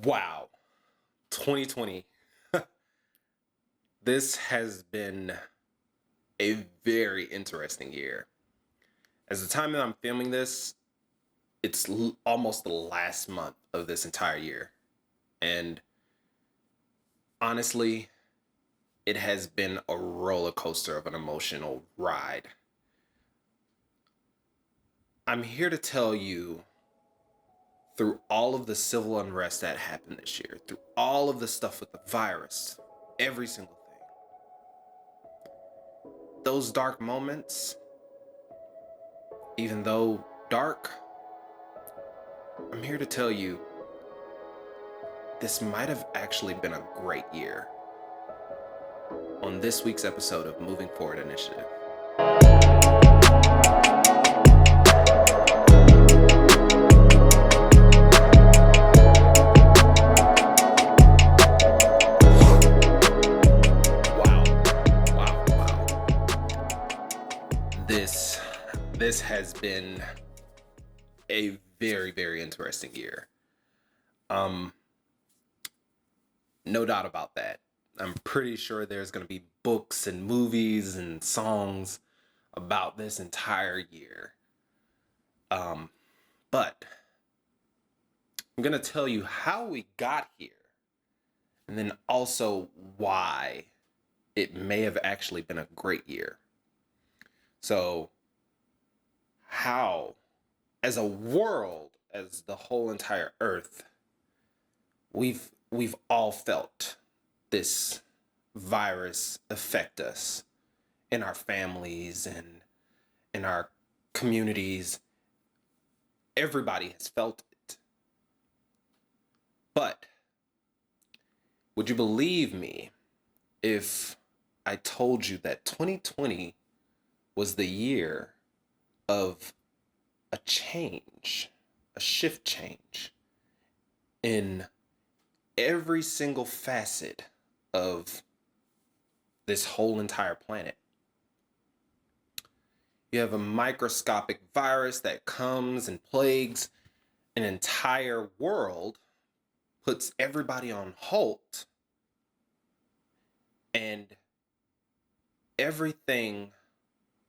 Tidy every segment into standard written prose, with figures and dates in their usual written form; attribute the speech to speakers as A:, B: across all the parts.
A: Wow, 2020. This has been a very interesting year. As the time that I'm filming this, it's almost the last month of this entire year. And honestly, it has been a roller coaster of an emotional ride. I'm here to tell you through all of the civil unrest that happened this year, through all of the stuff with the virus, every single thing, those dark moments, even though dark, I'm here to tell you this might have actually been a great year on this week's episode of Moving Forward Initiative. Wow, wow, wow. This has been a very, very interesting year. Um, no doubt about that. I'm pretty sure there's going to be books and movies and songs about this entire year. But I'm going to tell you how we got here and then also why it may have actually been a great year. So, how, as a world, as the whole entire earth, we've all felt this virus affect us in our families and in our communities. Everybody has felt it. But would you believe me if I told you that 2020 was the year of a change, a shift change in every single facet of this whole entire planet? You have a microscopic virus that comes and plagues an entire world, puts everybody on halt, and everything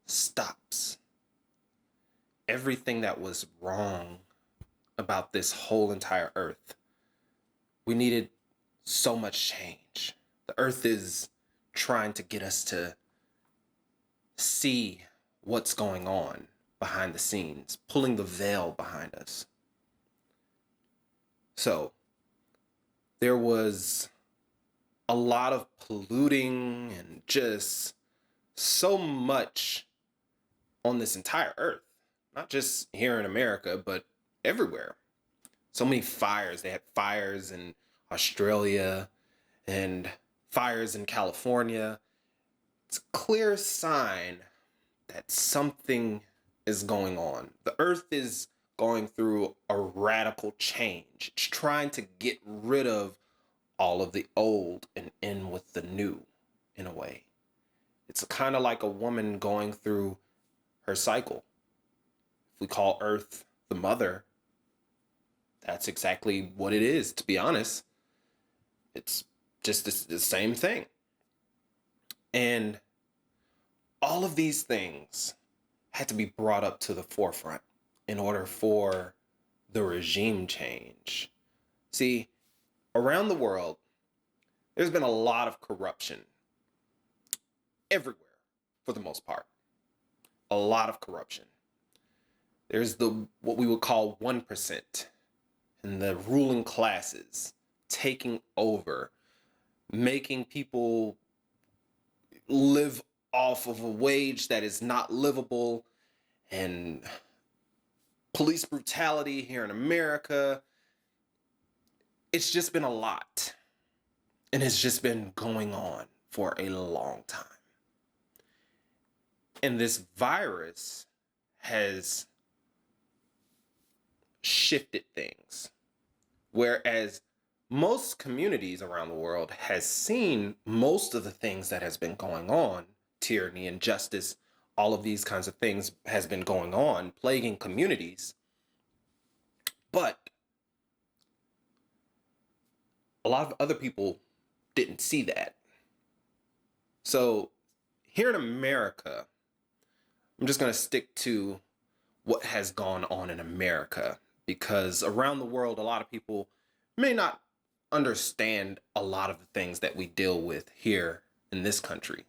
A: stops. Everything that was wrong about this whole entire earth. We needed so much change. The earth is trying to get us to see what's going on behind the scenes, pulling the veil behind us. So there was a lot of polluting and just so much on this entire earth, not just here in America, but everywhere. So many fires. They had fires in Australia and fires in California. It's a clear sign that something is going on. The earth is going through a radical change. It's trying to get rid of all of the old and in with the new, in a way. It's kind of like a woman going through her cycle. If we call Earth the mother, that's exactly what it is, to be honest. It's just the same thing. And all of these things had to be brought up to the forefront in order for the regime change. See, around the world, there's been a lot of corruption everywhere, for the most part. A lot of corruption. There's the what we would call 1% and the ruling classes taking over, making people live off of a wage that is not livable, and police brutality here in America. It's just been a lot. And it's just been going on for a long time. And this virus has shifted things. Whereas most communities around the world has seen most of the things that has been going on, tyranny, injustice, all of these kinds of things has been going on, plaguing communities. But a lot of other people didn't see that. So here in America, I'm just going to stick to what has gone on in America, because around the world, a lot of people may not understand a lot of the things that we deal with here in this country.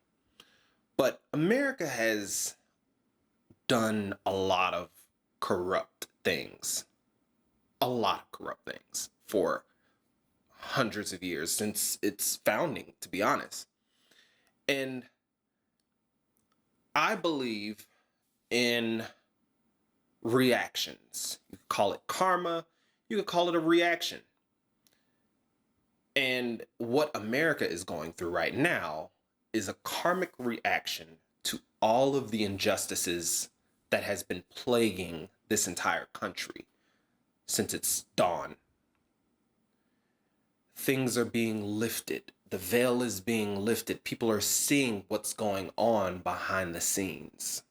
A: But America has done a lot of corrupt things, for hundreds of years since its founding, to be honest. And I believe in reactions. You could call it karma, you could call it a reaction. And what America is going through right now is a karmic reaction to all of the injustices that has been plaguing this entire country since its dawn. Things are being lifted. The veil is being lifted. People are seeing what's going on behind the scenes.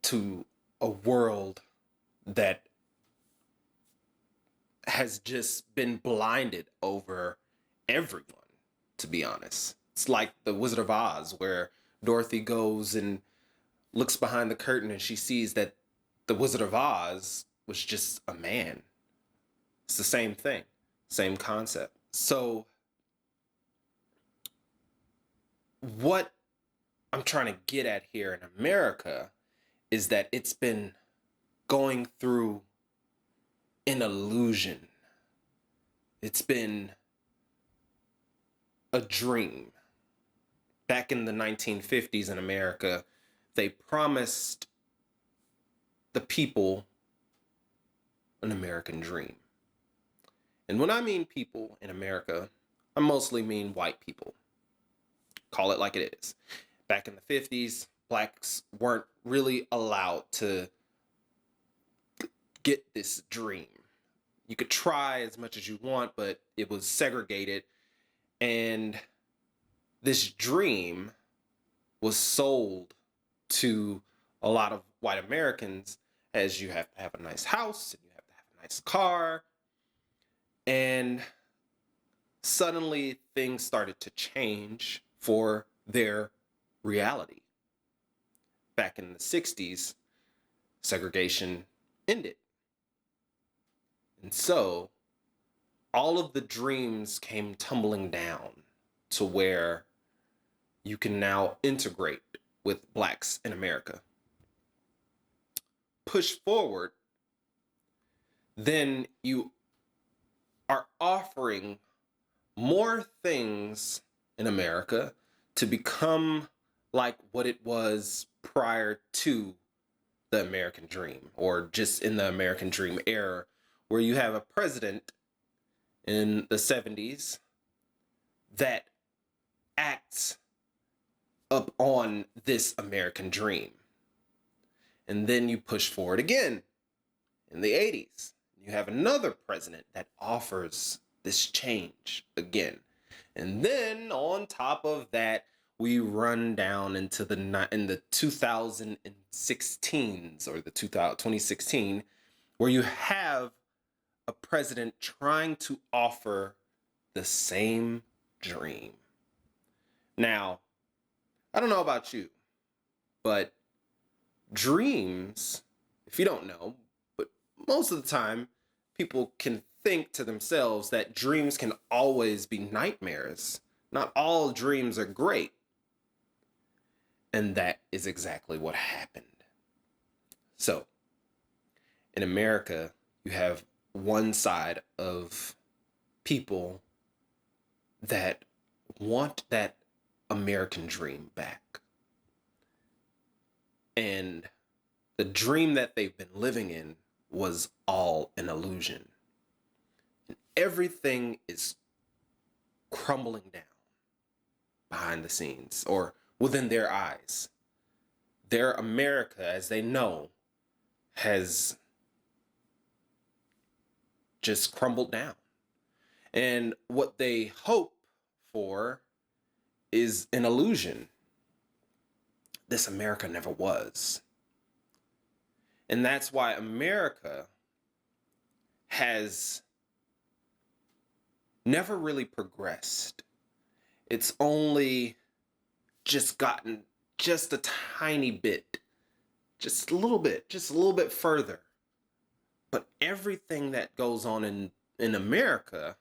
A: To a world that has just been blinded over everyone, to be honest. It's like the Wizard of Oz, where Dorothy goes and looks behind the curtain and she sees that the Wizard of Oz was just a man. It's the same thing, same concept. So what I'm trying to get at here in America is that it's been going through an illusion. It's been a dream. Back in the 1950s in America, they promised the people an American dream. And when I mean people in America, I mostly mean white people. Call it like it is. Back in the 50s, blacks weren't really allowed to get this dream. You could try as much as you want, but it was segregated. And this dream was sold to a lot of white Americans as you have to have a nice house and you have to have a nice car. And suddenly things started to change for their reality. Back in the 60s, segregation ended. And so all of the dreams came tumbling down to where you can now integrate with blacks in America. Push forward, then you are offering more things in America to become like what it was prior to the American dream, or just in the American dream era, where you have a president in the 70s that acts up on this American dream. And then you push forward again in the 80s. You have another president that offers this change again. And then on top of that, we run down into the 2016s, or the 2016, where you have a president trying to offer the same dream. Now, I don't know about you, but dreams, if you don't know, but most of the time, people can think to themselves that dreams can always be nightmares. Not all dreams are great. And that is exactly what happened. So, in America, you have one side of people that want that American dream back. And the dream that they've been living in was all an illusion. And everything is crumbling down behind the scenes, or within their eyes. Their America, as they know, has just crumbled down. And what they hope for is an illusion. This America never was. And that's why America has never really progressed. It's only just gotten just a tiny bit, just a little bit further. But everything that goes on in America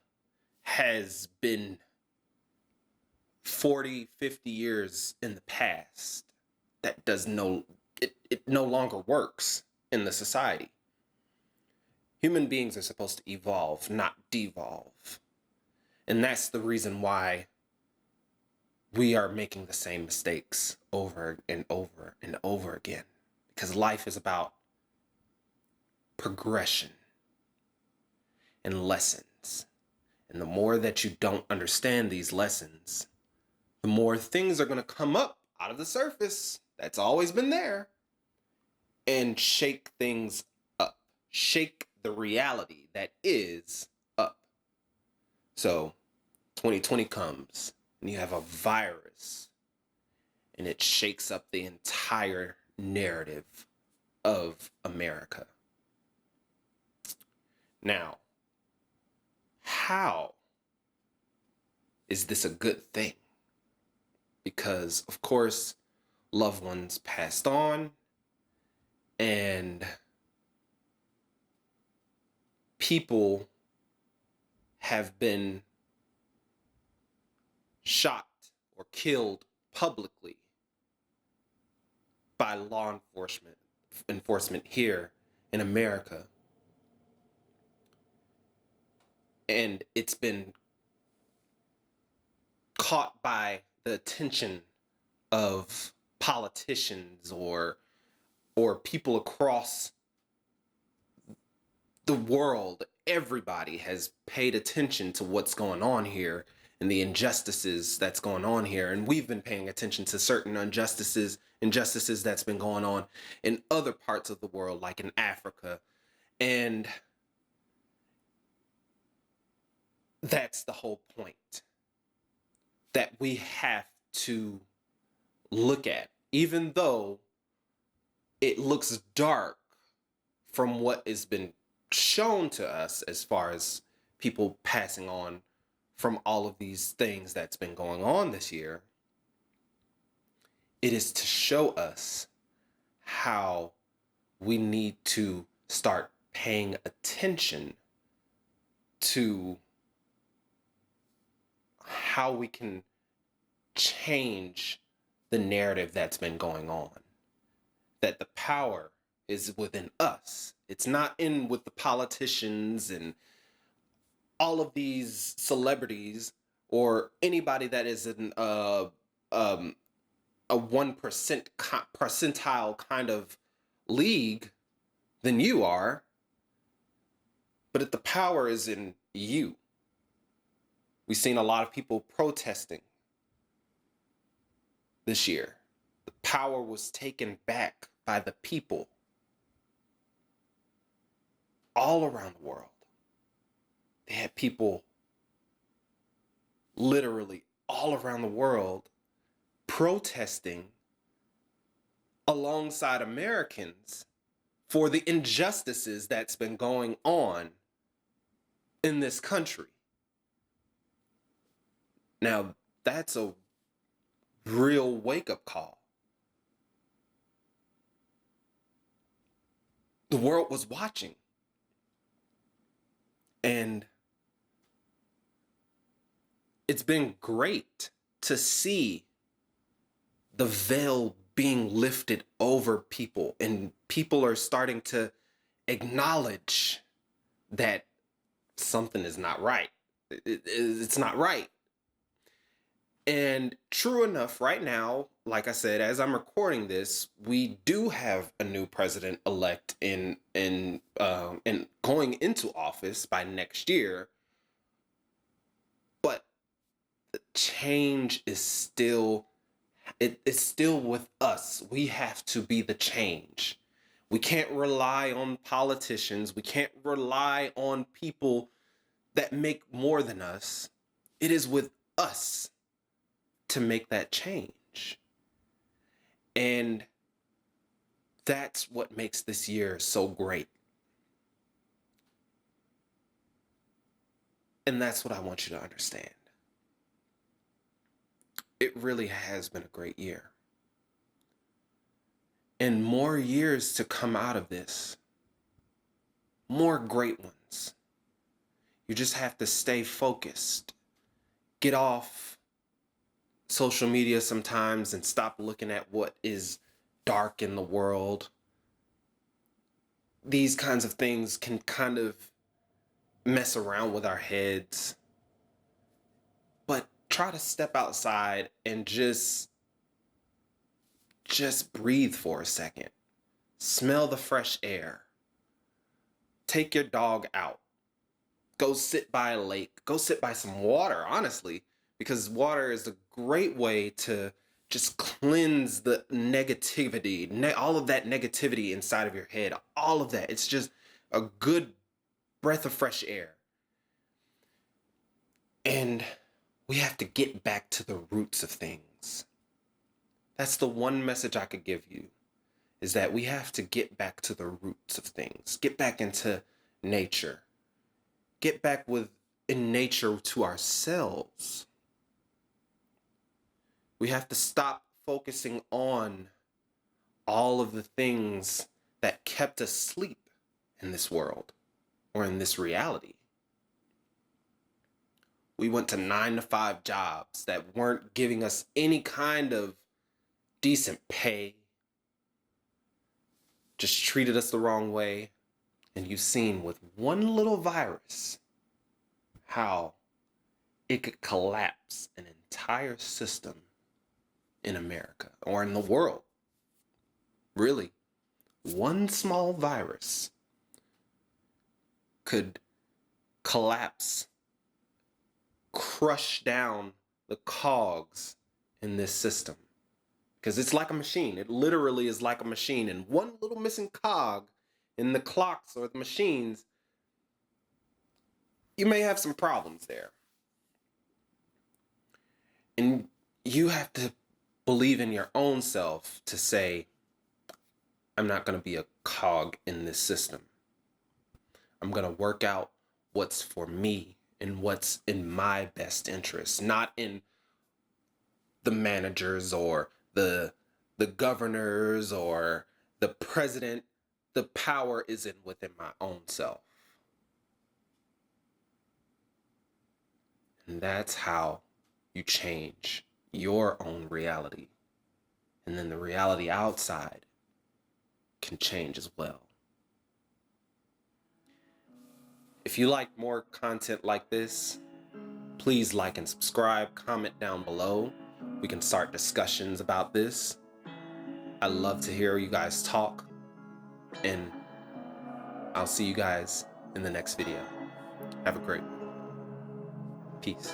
A: has been 40, 50 years in the past. That does no, it no longer works in the society. Human beings are supposed to evolve, not devolve. And that's the reason why we are making the same mistakes over and over and over again. Because life is about progression and lessons. And the more that you don't understand these lessons, the more things are going to come up out of the surface that's always been there and shake things up, shake the reality that is up. So 2020 comes and you have a virus and it shakes up the entire narrative of America. Now, how is this a good thing? Because, of course, loved ones passed on and people have been shot or killed publicly by law enforcement here in America. And it's been caught by the attention of politicians or people across the world. Everybody has paid attention to what's going on here and the injustices that's going on here. And we've been paying attention to certain injustices that's been going on in other parts of the world, like in Africa. And that's the whole point that we have to look at, even though it looks dark from what has been shown to us as far as people passing on from all of these things that's been going on this year. It is to show us how we need to start paying attention to how we can change the narrative that's been going on. That the power is within us. It's not in with the politicians and all of these celebrities or anybody that is in a 1% percentile kind of league than you are, but the power is in you. We've seen a lot of people protesting this year. The power was taken back by the people all around the world. They had people literally all around the world protesting alongside Americans for the injustices that's been going on in this country. Now, that's a real wake-up call. The world was watching. And it's been great to see the veil being lifted over people, and people are starting to acknowledge that something is not right. It's not right. And true enough, right now, like I said, as I'm recording this, we do have a new president-elect in going into office by next year. But the change is still, it's still with us. We have to be the change. We can't rely on politicians. We can't rely on people that make more than us. It is with us to make that change. And that's what makes this year so great. And that's what I want you to understand. It really has been a great year. And more years to come out of this. More great ones. You just have to stay focused. Get off social media sometimes and stop looking at what is dark in the world. These kinds of things can kind of mess around with our heads. But try to step outside and just breathe for a second. Smell the fresh air. Take your dog out. Go sit by a lake. Go sit by some water, honestly, because water is a great way to just cleanse the negativity, all of that negativity inside of your head, all of that. It's just a good breath of fresh air. And we have to get back to the roots of things. That's the one message I could give you, is that we have to get back to the roots of things. Get back into nature. Get back in nature to ourselves. We have to stop focusing on all of the things that kept us asleep in this world or in this reality. We went to 9-to-5 jobs that weren't giving us any kind of decent pay, just treated us the wrong way. And you've seen with one little virus how it could collapse an entire system in America or in the world. Really, one small virus could collapse, crush down the cogs in this system. Because it's like a machine. It literally is like a machine. And one little missing cog in the clocks or the machines, you may have some problems there. And you have to believe in your own self to say, I'm not going to be a cog in this system. I'm going to work out what's for me and what's in my best interest, not in the managers or the governors or the president. The power isn't within my own self. And that's how you change your own reality. And then the reality outside can change as well. If you like more content like this, please like and subscribe, comment down below. We can start discussions about this. I love to hear you guys talk, and I'll see you guys in the next video. Have a great one. Peace.